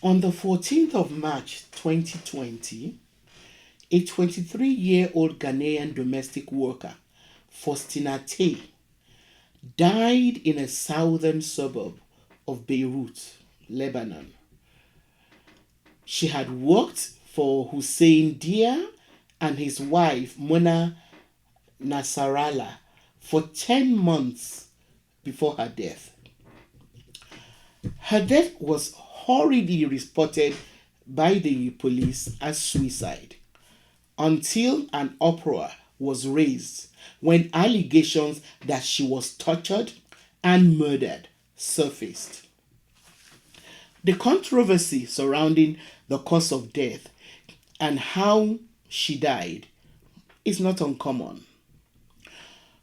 On the 14th of March 2020, a 23-year-old Ghanaian domestic worker, Faustina Tay, died in a southern suburb of Beirut, Lebanon. She had worked for Hussein Dia and his wife, Mona Nasarallah, for 10 months before her death. Her death was hurriedly reported by the police as suicide until an uproar was raised when allegations that she was tortured and murdered surfaced. The controversy surrounding the cause of death and how she died is not uncommon.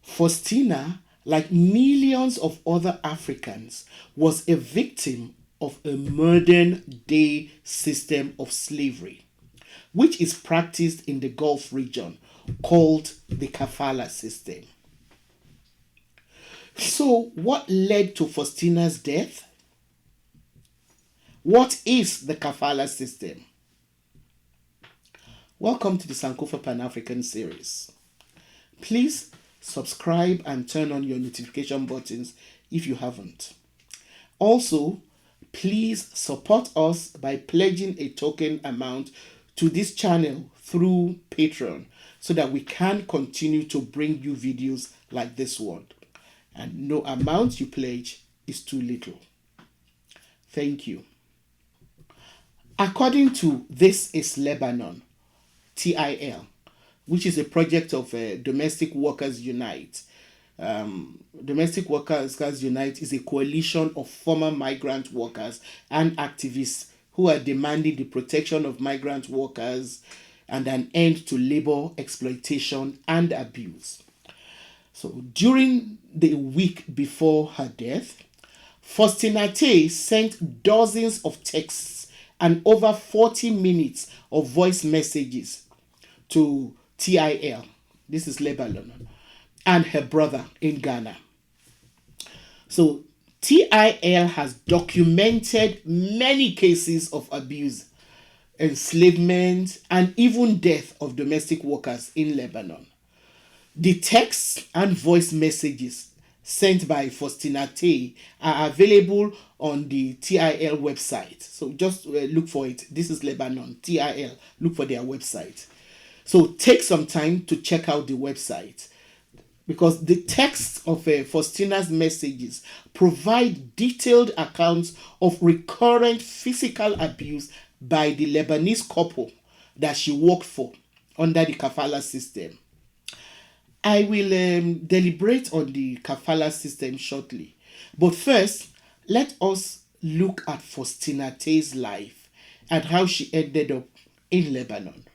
Faustina, like millions of other Africans, was a victim of a modern day system of slavery, which is practiced in the Gulf region called the Kafala system. So, what led to Faustina's death? What is the Kafala system? Welcome to the Sankofa Pan-African series. Please subscribe and turn on your notification buttons if you haven't. Also, please support us by pledging a token amount to this channel through Patreon so that we can continue to bring you videos like this one. And no amount you pledge is too little. Thank you. According to This is Lebanon, TIL, which is a project of Domestic Workers Unite. Domestic Workers Unite is a coalition of former migrant workers and activists who are demanding the protection of migrant workers and an end to labor exploitation and abuse. So during the week before her death, Faustina Tay sent dozens of texts and over 40 minutes of voice messages to TIL, this is Lebanon, and her brother in Ghana. So TIL has documented many cases of abuse, enslavement, and even death of domestic workers in Lebanon. The texts and voice messages sent by Faustina Tay are available on the TIL website. So just look for it. This is Lebanon, TIL. Look for their website. So take some time to check out the website because the text of Faustina's messages provide detailed accounts of recurrent physical abuse by the Lebanese couple that she worked for under the Kafala system. I will deliberate on the Kafala system shortly. But first, let us look at Faustina Tay's life and how she ended up in Lebanon.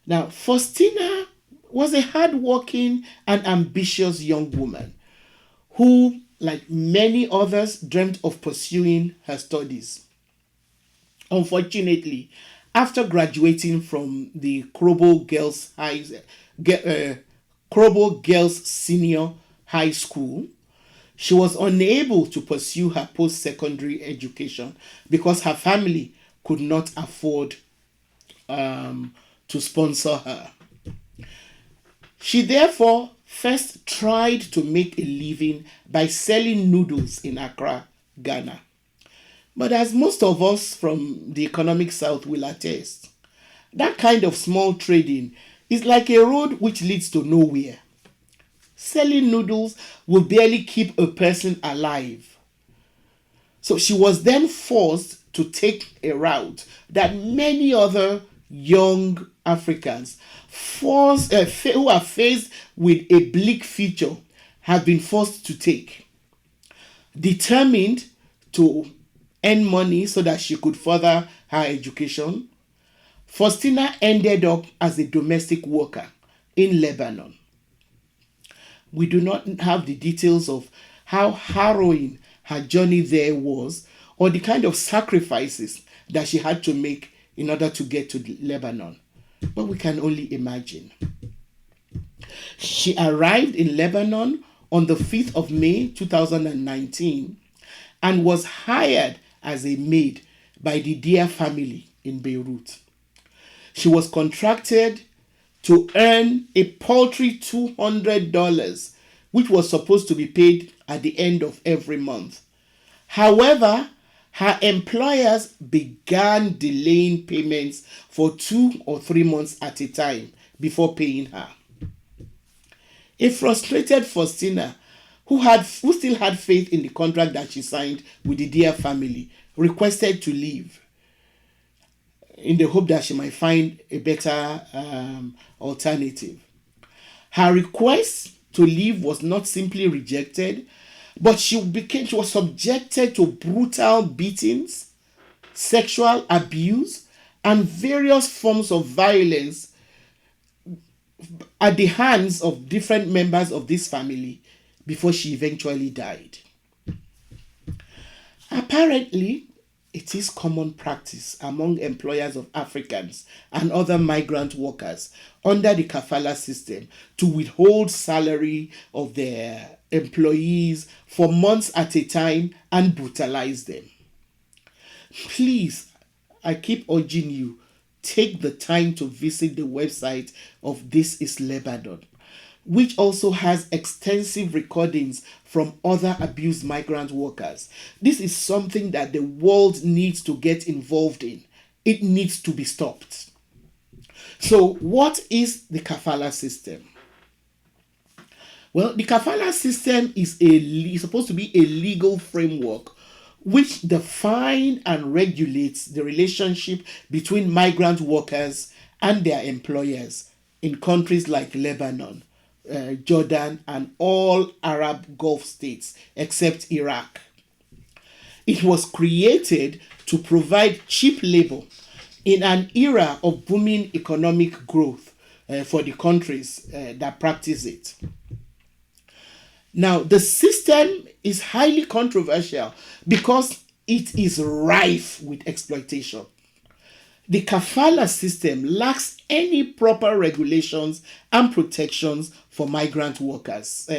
Now, Faustina was a hardworking and ambitious young woman who, like many others, dreamt of pursuing her studies. Unfortunately, after graduating from the Krobo Girls Senior High School, she was unable to pursue her post-secondary education because her family could not afford to sponsor her. She therefore first tried to make a living by selling noodles in Accra, Ghana. But as most of us from the economic south will attest, that kind of small trading is like a road which leads to nowhere. Selling noodles will barely keep a person alive. So she was then forced to take a route that many other young Africans who are faced with a bleak future have been forced to take. Determined to earn money so that she could further her education, Faustina ended up as a domestic worker in Lebanon. We do not have the details of how harrowing her journey there was or the kind of sacrifices that she had to make in order to get to Lebanon. But we can only imagine. She arrived in Lebanon on the 5th of May 2019 and was hired as a maid by the Dear family in Beirut. She was contracted to earn a paltry $200, which was supposed to be paid at the end of every month. However, her employers began delaying payments for 2 or 3 months at a time before paying her. A frustrated Faustina, who still had faith in the contract that she signed with the Dear family, requested to leave in the hope that she might find a better alternative. Her request to leave was not simply rejected, but she was subjected to brutal beatings, sexual abuse, and various forms of violence at the hands of different members of this family before she eventually died. Apparently, it is common practice among employers of Africans and other migrant workers under the Kafala system to withhold salary of their employees for months at a time and brutalize them. Please, I keep urging you, take the time to visit the website of This is Lebanon, which also has extensive recordings from other abused migrant workers. This is something that the world needs to get involved in. It needs to be stopped. So, what is the Kafala system? Well, the Kafala system is supposed to be a legal framework which defines and regulates the relationship between migrant workers and their employers in countries like Lebanon, Jordan, and all Arab Gulf states except Iraq. It was created to provide cheap labor in an era of booming economic growth for the countries that practice it. Now, the system is highly controversial because it is rife with exploitation. The Kafala system lacks any proper regulations and protections for migrant workers,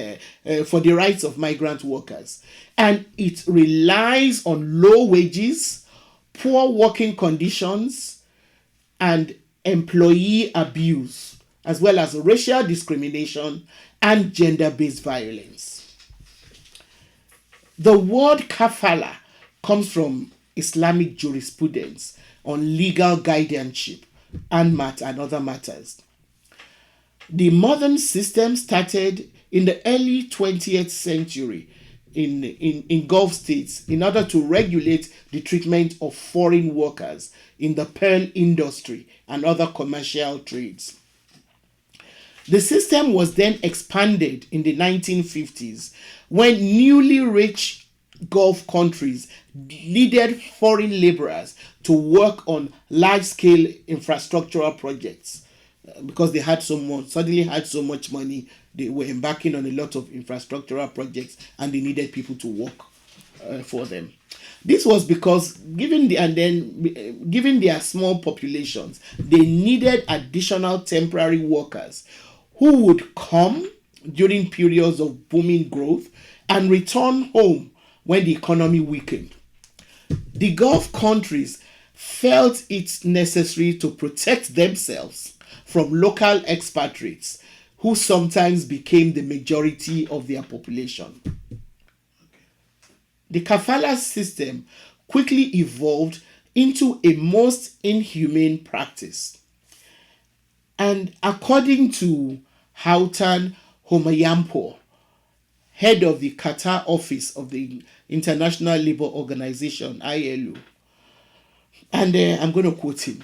for the rights of migrant workers. And it relies on low wages, poor working conditions, and employee abuse, as well as racial discrimination and gender-based violence. The word kafala comes from Islamic jurisprudence on legal guardianship and other matters. The modern system started in the early 20th century in Gulf states in order to regulate the treatment of foreign workers in the pearl industry and other commercial trades. The system was then expanded in the 1950s when newly rich Gulf countries needed foreign laborers to work on large-scale infrastructural projects because they suddenly had so much money. They were embarking on a lot of infrastructural projects and they needed people to work for them. This was because given their small populations, they needed additional temporary workers who would come during periods of booming growth and return home when the economy weakened. The Gulf countries felt it necessary to protect themselves from local expatriates who sometimes became the majority of their population. The kafala system quickly evolved into a most inhumane practice. And according to Houghton Homayampo, head of the Qatar office of the International Labour Organization, ILO, and I'm going to quote him,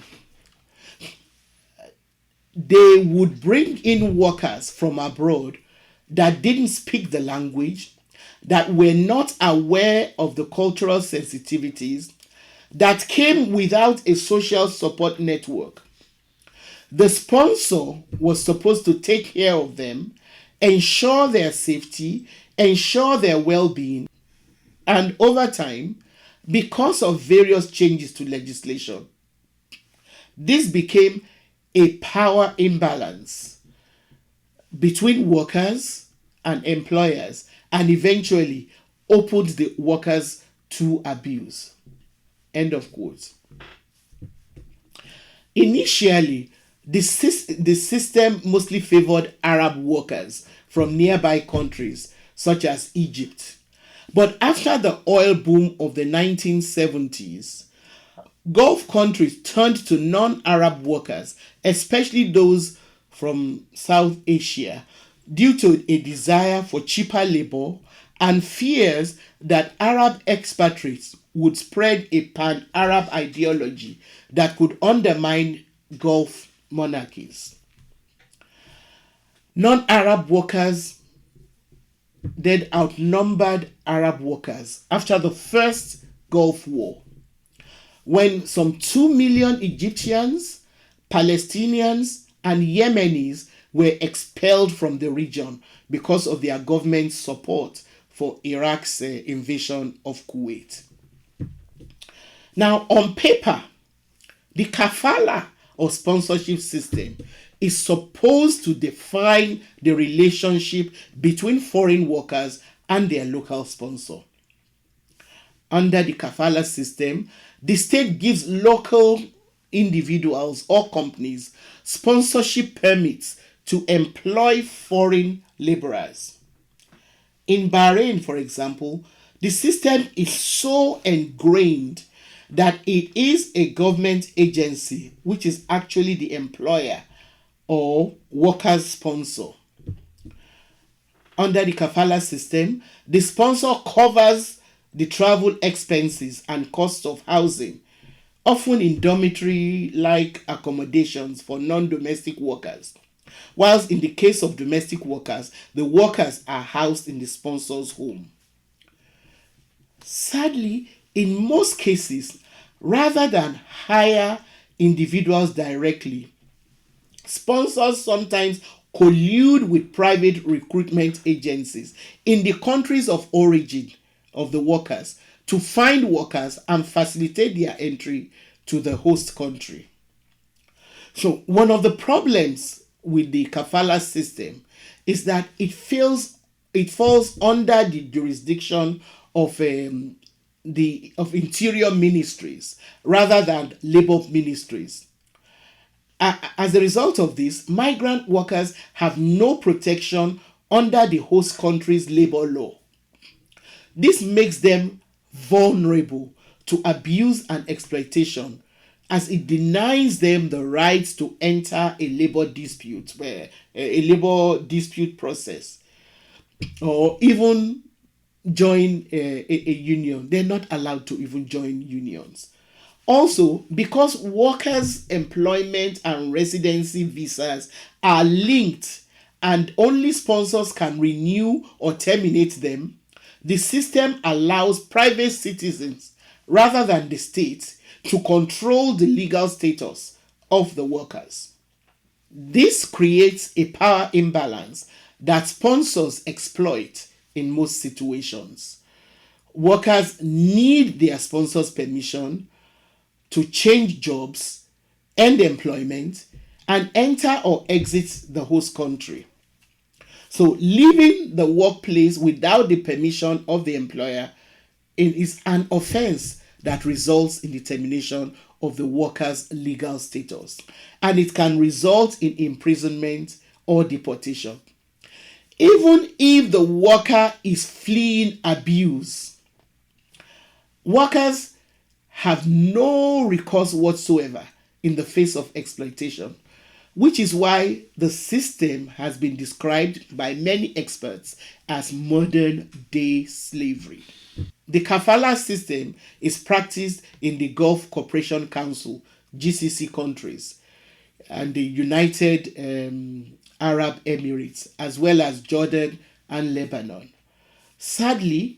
they would bring in workers from abroad that didn't speak the language, that were not aware of the cultural sensitivities, that came without a social support network. The sponsor was supposed to take care of them, ensure their safety, ensure their well-being, and over time, because of various changes to legislation, this became a power imbalance between workers and employers and eventually opened the workers to abuse. End of quote. Initially, the system mostly favored Arab workers from nearby countries such as Egypt. But after the oil boom of the 1970s, Gulf countries turned to non Arab workers, especially those from South Asia, due to a desire for cheaper labor and fears that Arab expatriates would spread a pan Arab ideology that could undermine Gulf monarchies. Non Arab workers then outnumbered Arab workers after the first Gulf War, when some 2 million Egyptians, Palestinians, and Yemenis were expelled from the region because of their government's support for Iraq's invasion of Kuwait. Now, on paper, the Kafala or sponsorship system is supposed to define the relationship between foreign workers and their local sponsor. Under the Kafala system, the state gives local individuals or companies sponsorship permits to employ foreign laborers. In Bahrain, for example, the system is so ingrained that it is a government agency which is actually the employer or worker's sponsor. Under the Kafala system, the sponsor covers the travel expenses and costs of housing, often in dormitory-like accommodations for non-domestic workers, whilst in the case of domestic workers, the workers are housed in the sponsor's home. Sadly, in most cases, rather than hire individuals directly, sponsors sometimes collude with private recruitment agencies in the countries of origin of the workers to find workers and facilitate their entry to the host country. So, one of the problems with the Kafala system is that it falls under the jurisdiction of interior ministries rather than labor ministries. As a result of this, migrant workers have no protection under the host country's labor law. This makes them vulnerable to abuse and exploitation, as it denies them the right to enter a labor dispute process, or even join a union. They're not allowed to even join unions. Also, because workers' employment and residency visas are linked and only sponsors can renew or terminate them, the system allows private citizens, rather than the state, to control the legal status of the workers. This creates a power imbalance that sponsors exploit in most situations. Workers need their sponsors' permission to change jobs, end employment, and enter or exit the host country. So, leaving the workplace without the permission of the employer is an offense that results in the termination of the worker's legal status, and it can result in imprisonment or deportation. Even if the worker is fleeing abuse, workers have no recourse whatsoever in the face of exploitation, which is why the system has been described by many experts as modern day slavery. The Kafala system is practiced in the Gulf Cooperation Council, GCC countries, and the United Arab Emirates, as well as Jordan and Lebanon. Sadly,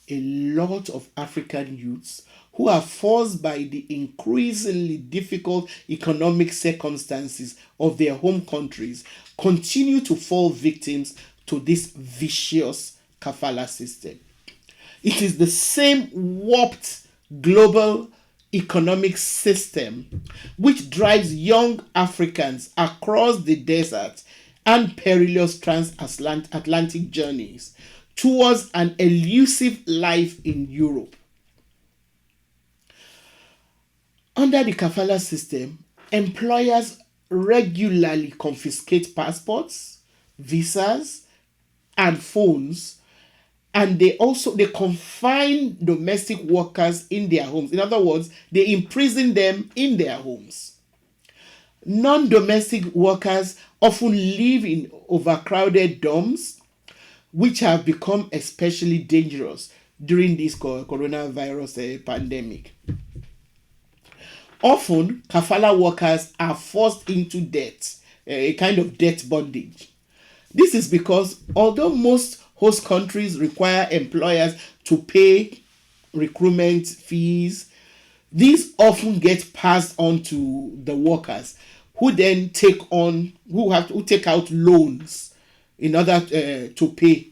a lot of African youths who are forced by the increasingly difficult economic circumstances of their home countries continue to fall victims to this vicious Kafala system. It is the same warped global economic system which drives young Africans across the desert and perilous transatlantic journeys towards an elusive life in Europe. Under the kafala system, employers regularly confiscate passports, visas, and phones, and they confine domestic workers in their homes. In other words, they imprison them in their homes. Non-domestic workers often live in overcrowded dorms, which have become especially dangerous during this coronavirus pandemic. Often, kafala workers are forced into debt, a kind of debt bondage. This is because although most host countries require employers to pay recruitment fees, these often get passed on to the workers, who then take out loans in order to pay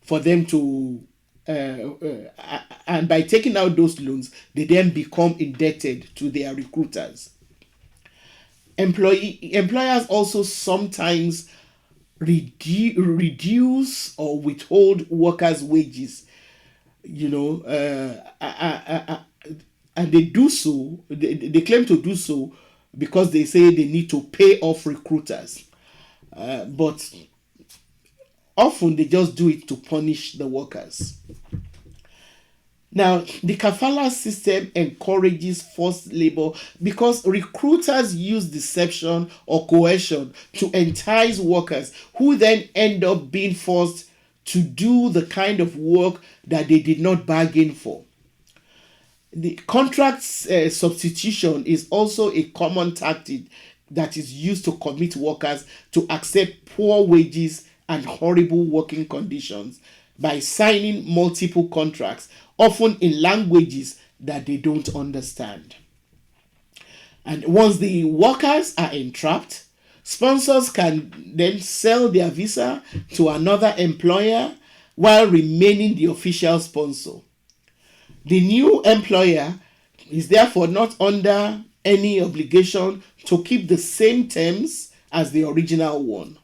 for them to and by taking out those loans, they then become indebted to their recruiters. Employers also sometimes reduce or withhold workers' wages, and they do so. They claim to do so because they say they need to pay off recruiters, but often they just do it to punish the workers. Now, the kafala system encourages forced labor because recruiters use deception or coercion to entice workers, who then end up being forced to do the kind of work that they did not bargain for. The contract substitution is also a common tactic that is used to commit workers to accept poor wages and horrible working conditions by signing multiple contracts, often in languages that they don't understand. And once the workers are entrapped, sponsors can then sell their visa to another employer while remaining the official sponsor. The new employer is therefore not under any obligation to keep the same terms as the original one.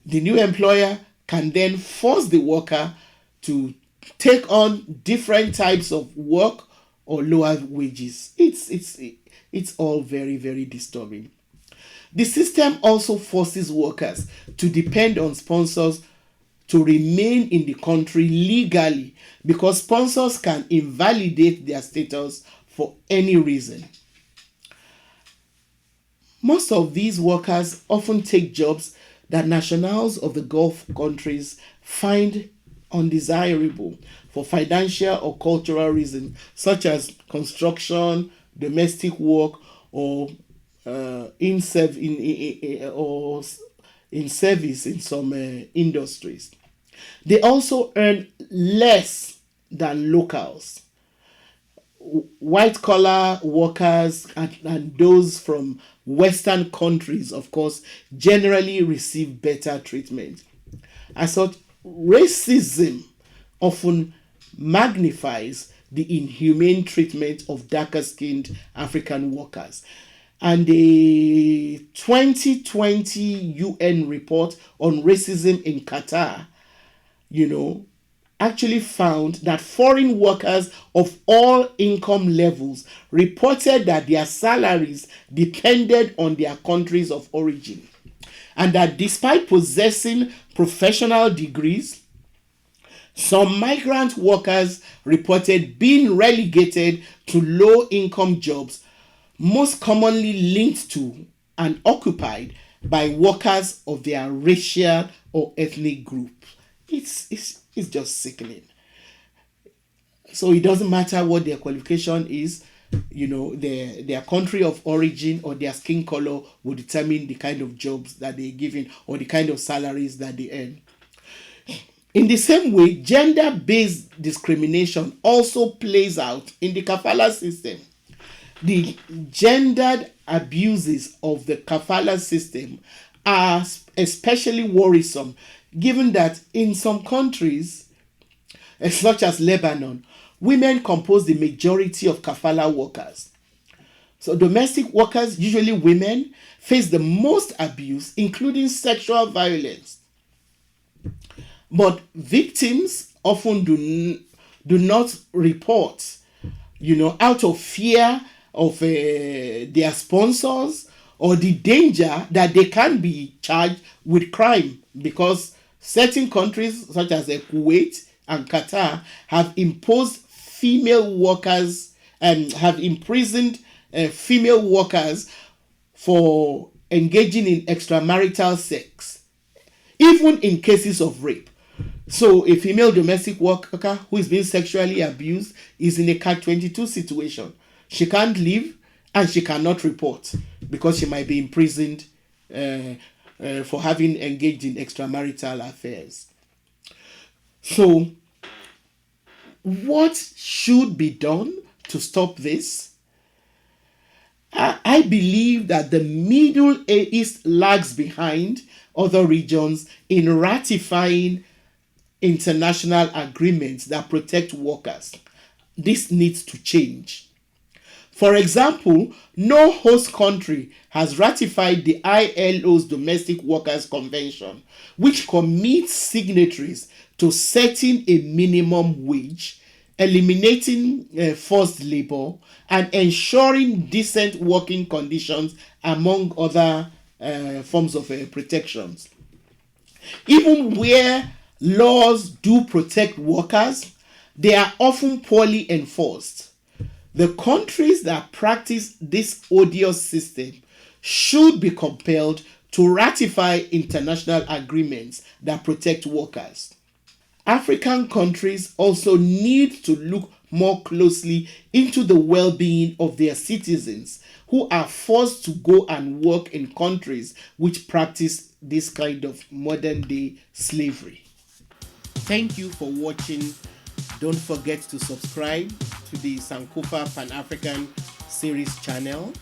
The new employer can then force the worker to take on different types of work or lower wages. It's all very, very disturbing. The system also forces workers to depend on sponsors to remain in the country legally, because sponsors can invalidate their status for any reason. Most of these workers often take jobs that nationals of the Gulf countries find undesirable for financial or cultural reasons, such as construction, domestic work, or in service in some industries. They also earn less than locals. White collar workers and those from Western countries, of course, generally receive better treatment. As such, racism often magnifies the inhumane treatment of darker skinned African workers. And the 2020 UN report on racism in Qatar, actually found that foreign workers of all income levels reported that their salaries depended on their countries of origin. And that despite possessing professional degrees, some migrant workers reported being relegated to low-income jobs, most commonly linked to and occupied by workers of their racial or ethnic group. It's just sickening. So it doesn't matter what their qualification is, their country of origin or their skin color will determine the kind of jobs that they're given or the kind of salaries that they earn. In the same way, gender-based discrimination also plays out in the kafala system. The gendered abuses of the kafala system are especially worrisome, given that in some countries, such as Lebanon, women compose the majority of kafala workers. So domestic workers, usually women, face the most abuse, including sexual violence. But victims often do not report, out of fear of their sponsors, or the danger that they can be charged with crime, because certain countries such as Kuwait and Qatar have imposed female workers and have imprisoned female workers for engaging in extramarital sex, even in cases of rape. So a female domestic worker who is being sexually abused is in a catch-22 situation. She can't leave and she cannot report because she might be imprisoned for having engaged in extramarital affairs. So what should be done to stop this? I believe that the Middle East lags behind other regions in ratifying international agreements that protect workers. This needs to change. For example, no host country has ratified the ILO's Domestic Workers Convention, which commits signatories to setting a minimum wage, eliminating forced labor, and ensuring decent working conditions, among other forms of protections. Even where laws do protect workers, they are often poorly enforced. The countries that practice this odious system should be compelled to ratify international agreements that protect workers. African countries also need to look more closely into the well-being of their citizens who are forced to go and work in countries which practice this kind of modern-day slavery. Thank you for watching. Don't forget to subscribe to the Sankofa Pan-African series channel.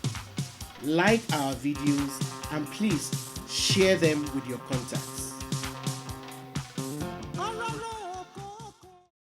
Like our videos and please share them with your contacts.